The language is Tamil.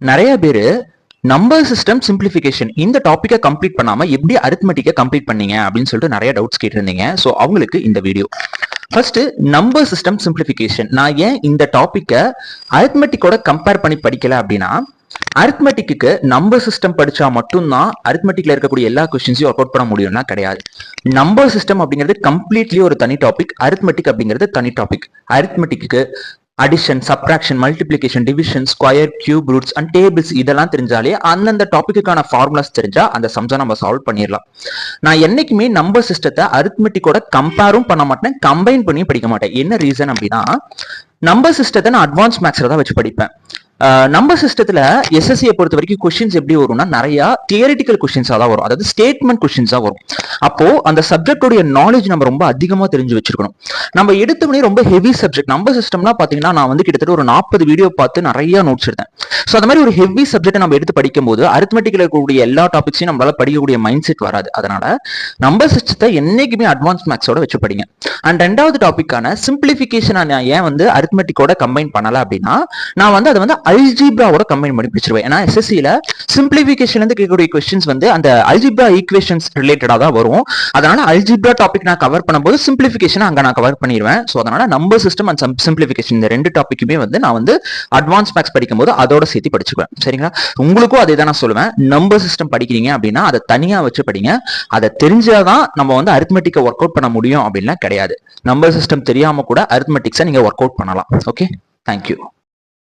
நிறைய பேரு நம்பர் சிஸ்டம் சிம்பிளிஃபிகேஷன் இந்த டாபிக்கை கம்ப்ளீட் பண்ணாம எப்படி அரித்மெட்டிக்கை கம்ப்ளீட் பண்ணீங்க அப்படின்னு சொல்லிட்டு நிறைய டவுட்ஸ் கேட்டிருந்தீங்க. ஸோ அவங்களுக்கு இந்த video. First, number system simplification. நான் ஏன் இந்த டாபிக்கை அரித்மெட்டிக்கோட கம்பேர் பண்ணி படிக்கல அப்படின்னா, அரித்மெட்டிக்கு நம்பர் சிஸ்டம் படிச்சா மட்டும்தான் அரித்மெட்டிக்ல இருக்கக்கூடிய எல்லா கொஸ்டின்ஸையும் ஒர்க் அவுட் பண்ண முடியும்னா கிடையாது. நம்பர் சிஸ்டம் அப்படிங்கிறது கம்ப்ளீட்லி ஒரு தனி டாபிக், அரித்மெட்டிக் அப்படிங்கிறது தனி டாபிக். அரித்மெட்டிக்கு addition, subtraction, multiplication, division, square, cube, roots and tables இதெல்லாம் தெரிஞ்சாலே அந்தந்த டாபிக்கான ஃபார்முலாஸ் தெரிஞ்சா அந்த சம்ஸை நம்ம சால்வ் பண்ணிடலாம். நான் என்னைக்குமே நம்பர் சிஸ்டத்தை அரித்மெட்டிக்கோட கம்பேரும் பண்ண மாட்டேன், கம்பைன் பண்ணி படிக்க மாட்டேன். என்ன ரீசன் அப்படின்னா, நம்பர் சிஸ்டத்தை நான் அட்வான்ஸ் மேக்ஸ்ல தான் வச்சு படிப்பேன். நம்பர் சிஸ்டத்துல எஸ்எஸ்சியை பொறுத்த வரைக்கும் கொஸ்டின்ஸ் எப்படி வரும்னா, நிறைய தியரிட்டிக்கல் கொஸ்டின்ஸா தான் வரும், அதாவது ஸ்டேட்மெண்ட் கொஸ்டின்ஸா வரும். அப்போ அந்த சப்ஜெக்டோட நாலேஜ் நம்ம ரொம்ப அதிகமா தெரிஞ்சு வச்சிருக்கணும். நம்ம எடுத்தவனே ரொம்ப ஹெவி சப்ஜெக்ட் நம்பர் சிஸ்டம்னா பாத்தீங்கன்னா, நான் வந்து கிட்டத்தட்ட ஒரு 40 வீடியோ பார்த்து நிறைய நோட்ஸ் எடுத்தேன். ஸோ அந்த மாதிரி ஒரு ஹெவி சப்ஜெக்ட் நம்ம எடுத்து படிக்கும் போது அரித்மெட்டிக்ல இருக்கக்கூடிய எல்லா டாபிக்ஸையும் நம்மளால படிக்கக்கூடிய மைண்ட் செட் வராது. அதனால நம்பர் சிஸ்டத்தை என்னைக்குமே அட்வான்ஸ் மேக்ஸோட வச்சு படிங்க. அண்ட் ரெண்டாவது டாபிக்கான சிம்பிளிஃபிகேஷன் நான் ஏன் வந்து அரித்மெட்டிக்கோட கம்பைன் பண்ணல அப்படின்னா, நான் வந்து அதை வந்து அல்ஜிப்ராவோட கம்பைன் பண்ணி பிடிச்சிருவேன். ஏன்னா எஸ்எஸ்சில சிம்பிளிஃபிகேஷன்ல இருந்து கேட்கக்கூடிய கொஸ்டின்ஸ் வந்து அந்த அல்ஜிப்ரா ஈக்குவேஷன்ஸ் ரிலேட்டடா தான் வரும். அதனால அல்ஜிப்ரா டாபிக் நான் கவர் பண்ணும்போது சிம்பிளிஃபிகேஷன் அங்க நான் கவர் பண்ணிடுவேன். ஸோ அதனால நம்பர் சிஸ்டம் அண்ட் சிம்பிளிஃபிகேஷன் இந்த ரெண்டு டாபிக்குமே வந்து நான் வந்து அட்வான்ஸ் மேக்ஸ் படிக்கும் போது அதோட சேர்த்து படிச்சுக்குவேன். சரிங்களா? உங்களுக்கும் அதே தான் நான் சொல்லுவேன். நம்பர் சிஸ்டம் படிக்கிறீங்க அப்படின்னா அதை தனியா வச்சு படிங்க. அதை தெரிஞ்சாதான் நம்ம வந்து அரித்மெட்டிக்கை ஒர்க் அவுட் பண்ண முடியும் அப்படின்லாம் கிடையாது. நம்பர் சிஸ்டம் தெரியாம கூட அரித்மெட்டிக்ஸை நீங்க ஒர்க் அவுட் பண்ணலாம். Okay, thank you.